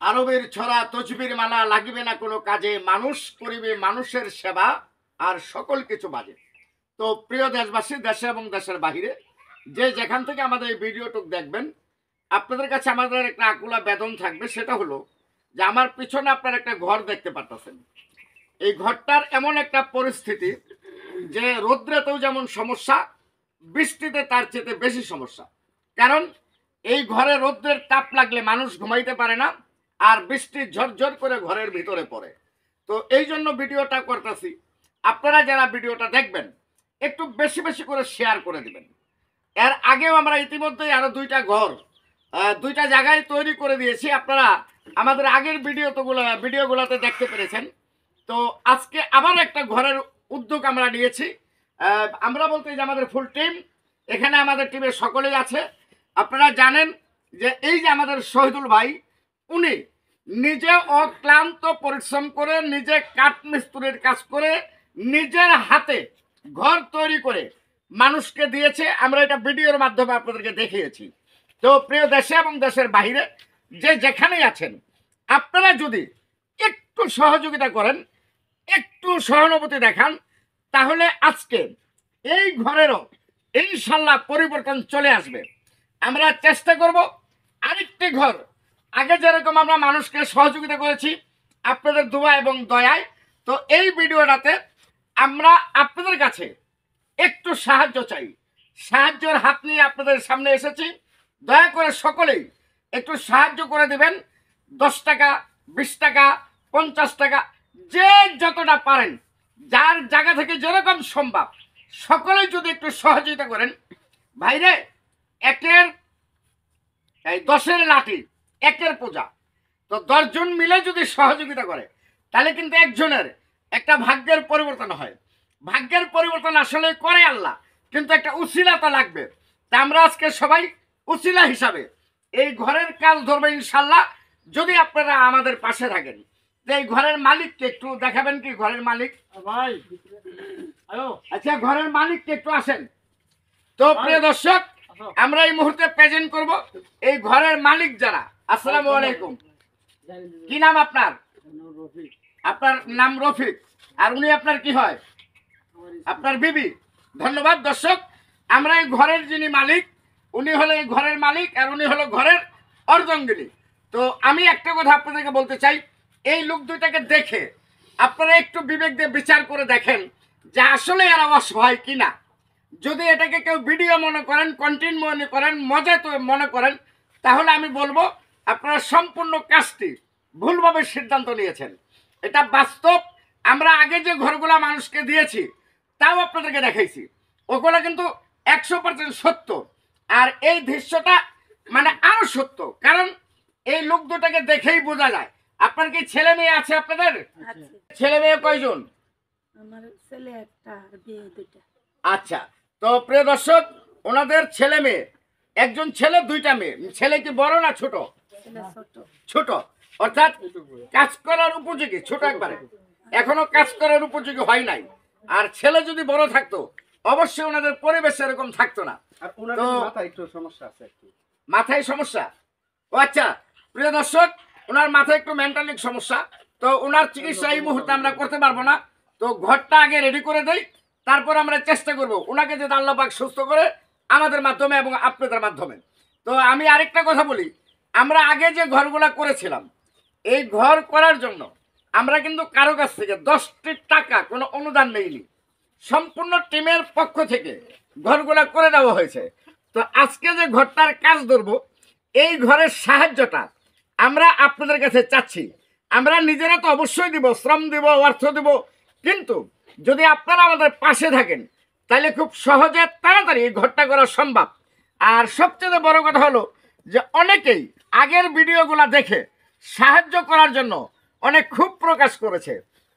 আরবের ছড়া তসবির মালা লাগিবে না কোনো কাজে, মানুষ করিবে মানুষের সেবা আর সকল কিছু বাজে। তো প্রিয় দেশবাসী, দেশে এবং দেশের বাহিরে যে যেখান থেকে আমাদের এই ভিডিওটুক দেখবেন, আপনাদের কাছে আমাদের একটা আকুলা বেদন থাকবে। সেটা হলো যে আমার পিছনে আপনার একটা ঘর দেখতে পাচ্ছেন। এই ঘরটার এমন একটা পরিস্থিতি যে রৌদ্রেতেও যেমন সমস্যা, বৃষ্টিতে তার চেয়ে বেশি সমস্যা। কারণ এই ঘরে রৌদ্রের তাপ লাগলে মানুষ ঘুমাইতে পারে না, আর বৃষ্টি ঝরঝর করে ঘরের ভিতরে পড়ে। তো এই জন্য ভিডিওটা করতেছি। আপনারা যারা ভিডিওটা দেখবেন একটু বেশি বেশি করে শেয়ার করে দিবেন। এর আগেও আমরা ইতিমধ্যেই আরো দুইটা ঘর দুইটা জায়গায় তৈরি করে দিয়েছি। আপনারা আমাদের আগের ভিডিওগুলোতে দেখতে পেরেছেন। তো আজকে আবার একটা ঘরের উদ্যোগ আমরা নিয়েছি। আমরা বলতে যে আমাদের ফুল টিম, এখানে আমাদের টিমের সকলেই আছে। আপনারা জানেন যে এই যে আমাদের শহীদুল ভাই, উনি নিজে অক্লান্ত পরিশ্রম করে, নিজে কাঠ মিস্ত্রির কাজ করে, নিজের হাতে ঘর তৈরি করে মানুষকে দিয়েছে। আমরা এটা ভিডিওর মাধ্যমে আপনাদেরকে দেখিয়েছি। তো প্রিয় দেশে এবং দেশের বাইরে যে যেখানেই আছেন, আপনারা যদি একটু সহযোগিতা করেন, একটু সহানুভূতি দেখান, তাহলে আজকে এই ঘরেরও ইনশাল্লাহ পরিবর্তন চলে আসবে। আমরা চেষ্টা করব আরেকটি ঘর, আগে যেরকম আমরা মানুষকে সহযোগিতা করেছি আপনাদের দোয়া এবং দয়ায়, তো এই ভিডিওটাতে আমরা আপনাদের কাছে একটু সাহায্য চাই। সাহায্যের হাত নিয়ে আপনাদের সামনে এসেছি। দয়া করে সকলেই একটু সাহায্য করে দিবেন। 10 টাকা, 20 টাকা, 50 টাকা, যে যতটা পারেন, যার জায়গা থেকে যেরকম সম্ভব, সকলেই যদি একটু সহযোগিতা করেন। ভাইরে, একের 10-এর লাঠি, একের পূজা। তো 10 জন মিলে যদি সহযোগিতা করে, তাহলে কিন্তু একজনের একটা ভাগ্যের পরিবর্তন হয়। ভাগ্যের পরিবর্তন আসলে করে আল্লাহ, কিন্তু একটা উসিলা তো লাগবে। তা আমরা আজকে সবাই উসিলা হিসাবে এই ঘরের কাজ ধরবে ইনশাল্লাহ, যদি আপনারা আমাদের পাশে থাকেন। এই ঘরের মালিককে একটু দেখাবেন কি? ঘরের মালিক ভাই, আচ্ছা, ঘরের মালিককে একটু আসেন। তো প্রিয় দর্শক, আমরা এই মুহূর্তে প্রেজেন্ট করব এই ঘরের মালিক যারা। আসসালামু আলাইকুম। কি নাম আপনার? আপনার নাম রফিক। আর উনি আপনার কি হয়? আপনার বিবি। ধন্যবাদ। দর্শক, আমরা এই ঘরের যিনি মালিক, উনি হলো এই ঘরের মালিক, আর উনি হলো ঘরের অর্ধাঙ্গিনী। তো আমি একটা কথা আপনাদেরকে বলতে চাই, এই লোক দুইটাকে দেখে আপনারা একটু বিবেক দিয়ে বিচার করে দেখেন যে আসলে এরা অসহায় কিনা। যদি এটাকে কেউ ভিডিও মনে করেন, কন্টেন্ট মনে করেন, মজা তো মনে করেন, তাহলে আমি বলবো আপনারা সম্পূর্ণ কাজটি ভুলভাবে সিদ্ধান্ত নিয়েছেন। এটা বাস্তব। আমরা আগে যে ঘরগুলা মানুষকে দিয়েছি তাও আপনাদেরকে দেখাইছি, ওগুলা কিন্তু 100% সত্য। আর এই দৃশ্যটা মানে আরো সত্য, কারণ এই লোক দুটাকে দেখেই বোঝা যায়। আপনার কি ছেলে মেয়ে আছে আপনাদের? ছেলে মেয়ে কয়জন? আমার ছেলে একটা আর মেয়ে দুইটা। আচ্ছা, তো প্রিয় দর্শক, ওনাদের ছেলে মেয়ে, একজন ছেলে, 2টা মেয়ে। ছেলে কি বড় না ছোট? ছেলে ছোট। ছোট, অর্থাৎ কাজ করার উপযোগী, ছোট একবারে, এখনো কাজ করার উপযোগী হয় নাই। আর ছেলে যদি বড় থাকতো, অবশ্যই ওনাদের পরিবেশ এরকম থাকতো না। তো মাথায় একটু সমস্যা আছে। মাথায় সমস্যা? ও আচ্ছা, প্রিয় দর্শক, ওনার মাথায় একটু মেন্টালিক সমস্যা। তো ওনার চিকিৎসা এই মুহূর্তে আমরা করতে পারবো না। তো ঘরটা আগে রেডি করে দেই, তারপর আমরা চেষ্টা করব ওনাকে যাতে আল্লাহ পাক সুস্থ করে আমাদের মাধ্যমে এবং আপনাদের মাধ্যমে। তো আমি আরেকটা কথা বলি, আমরা আগে যে ঘরগুলা করেছিলাম, এই ঘর করার জন্য আমরা কিন্তু কারো কাছ থেকে 10টি টাকা কোনো অনুদান নেইনি। সম্পূর্ণ টিমের পক্ষ থেকে ঘরগুলা করে দেওয়া হয়েছে। তো আজকে যে ঘরটার কাজ ধরবো, এই ঘরের সাহায্যটা আমরা আপনাদের কাছে চাচ্ছি। আমরা নিজেরা তো অবশ্যই দিব, শ্রম দিব, অর্থ দিব, কিন্তু যদি আপনারা আমাদের পাশে থাকেন, তাহলে খুব সহজে তাড়াতাড়ি এই ঘরটা করা সম্ভব। আর সবচেয়ে বড় কথা হলো যে অনেকেই আগের ভিডিওগুলো দেখে সাহায্য করার জন্য অনেক ক্ষোভ প্রকাশ করেছে।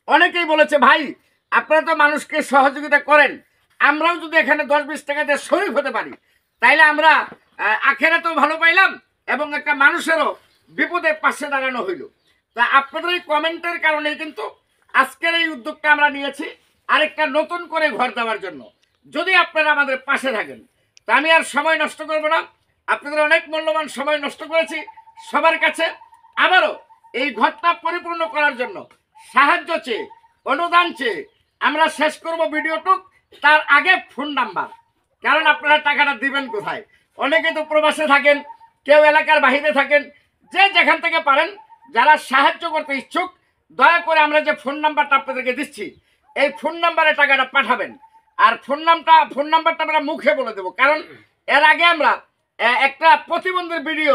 অনেকেই বলেছে, ভাই আপনারা তো মানুষকে সহযোগিতা করেন, আমরাও যদি এখানে 10-20 টাকা দিয়ে শরীক হতে পারি, তাইলে আমরা আখেরাতেও ভালো পাইলাম এবং একটা মানুষেরও বিপদে পাশে দাঁড়ানো হইল। তা আপনাদের এই কমেন্টের কারণেই কিন্তু আজকের এই উদ্যোগটা আমরা নিয়েছি, আরেকটা নতুন করে ঘর দেওয়ার জন্য। যদি আপনারা আমাদের পাশে থাকেন, তা আমি আর সময় নষ্ট করব না। আপনাদের অনেক মূল্যবান সময় নষ্ট করেছি। সবার কাছে আবারও এই ঘরটা পরিপূর্ণ করার জন্য সাহায্য চেয়ে অনুদান চেয়ে আমরা শেষ করব ভিডিওটুক। তার আগে ফোন নাম্বার, কারণ আপনারা টাকাটা দিবেন কোথায়? অনেকে তো প্রবাসে থাকেন, কেউ এলাকার বাইরে থাকেন, যে যেখান থেকে পারেন যারা সাহায্য করতে ইচ্ছুক, দয়া করে আমরা যে ফোন নাম্বারটা আপনাদেরকে দিচ্ছি এই ফোন নাম্বারে টাকাটা পাঠাবেন। আর ফোন নাম্বারটা আমরা মুখে বলে দেবো, কারণ এর আগে আমরা একটা প্রতিবন্ধীর ভিডিও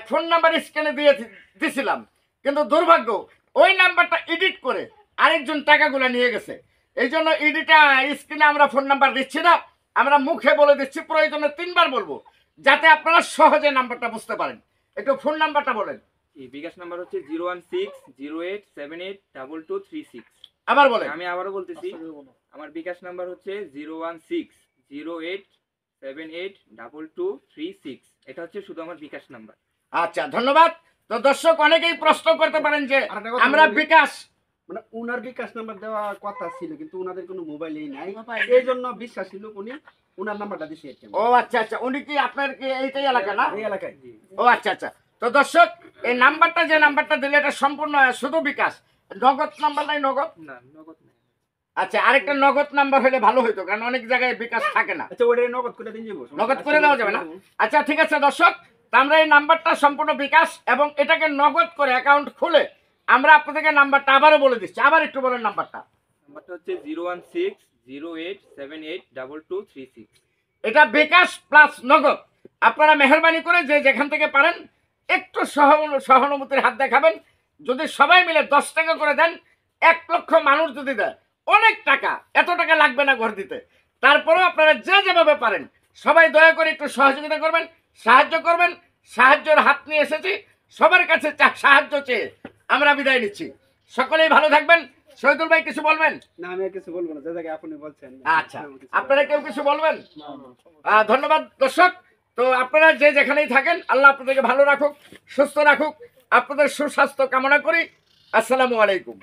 ফোন নাম্বার স্ক্যানে দিয়েছিলাম, কিন্তু দুর্ভাগ্য ওই নাম্বারটা এডিট করে আরেকজন টাকাগুলো নিয়ে গেছে। এই জন্য স্ক্রিনে আমরা ফোন নাম্বার দিচ্ছি না, আমরা মুখে বলে দিচ্ছি, প্রয়োজনে 3 বার বলবো যাতে আপনারা সহজে নাম্বারটা বুঝতে পারেন। একটু ফোন নাম্বারটা বলেন। বিকাশ নাম্বার হচ্ছে 01608782236। আবার বলেন। আমি আবারও বলতেছি, আমার বিকাশ নাম্বার হচ্ছে 01608782236। এটা হচ্ছে শুধু আমার বিকাশ নাম্বার। আচ্ছা, ধন্যবাদ। তো দর্শক অনেকেই প্রশ্ন করতে পারেন যে আরেকটা কথা আমরা বলি। বিকাশ মানে উনার বিকাশ নাম্বার দেওয়া কথা ছিল, কিন্তু উনাদের কোনো মোবাইলই নাই, মোবাইল এই জন্য বিশ্বাসী লোক উনি উনার নাম্বারটা দিছে। ও আচ্ছা, উনি কি আপনার কি এইটাই এলাকা না? এই এলাকায় ও আচ্ছা। তো দর্শক এই নাম্বারটা যে নাম্বারটা দিলে এটা সম্পূর্ণ শুধু বিকাশ, নগদ নাম্বার নাই? নগদ না, নগদ নেই। আচ্ছা, আরেকটা নগদ নাম্বার হলে ভালো হতো, কারণ অনেক জায়গায় বিকাশ থাকে না। আচ্ছা, ওটা নগদ করে দিন যাবো। নগদ করে দেওয়া যাবে না? আচ্ছা ঠিক আছে দর্শক, তা আমরা এই নাম্বারটা সম্পূর্ণ বিকাশ এবং এটাকে নগদ করে অ্যাকাউন্ট খুলে আমরা আপনাদেরকে নাম্বারটা আবারও বলে দিচ্ছি। আবার একটু বলেন নাম্বারটা। নাম্বারটা হচ্ছে 01608782236। এটা বিকাশ প্লাস নগদ। আপনারা মেহরবানি করে যে যেখান থেকে পারেন একটু সহানুভূতির হাত দেখাবেন। যদি সবাই মিলে 10 টাকা করে দেন, 1 লক্ষ মানুষ যদি দেয়, অনেক টাকা, এত টাকা লাগবে না ঘর দিতে। তারপরেও আপনারা যে যেভাবে পারেন সবাই দয়া করে একটু সহযোগিতা করবেন, সাহায্য করবেন। সাহায্যের হাত নিয়ে এসেছি, সবার কাছে সাহায্য চেয়ে আমরা বিদায় নিচ্ছি। সকলেই ভালো থাকবেন। শহীদুল ভাই কিছু বলবেন? না, আমি আর কিছু বলবো না, যে জায়গায় আপনি বলছেন। আচ্ছা, আপনারা কেউ কিছু বলবেন? ধন্যবাদ দর্শক। তো আপনারা যে যেখানেই থাকেন, আল্লাহ আপনাদেরকে ভালো রাখুক, সুস্থ রাখুক। আপনাদের সুস্বাস্থ্য কামনা করি। আসসালামু আলাইকুম।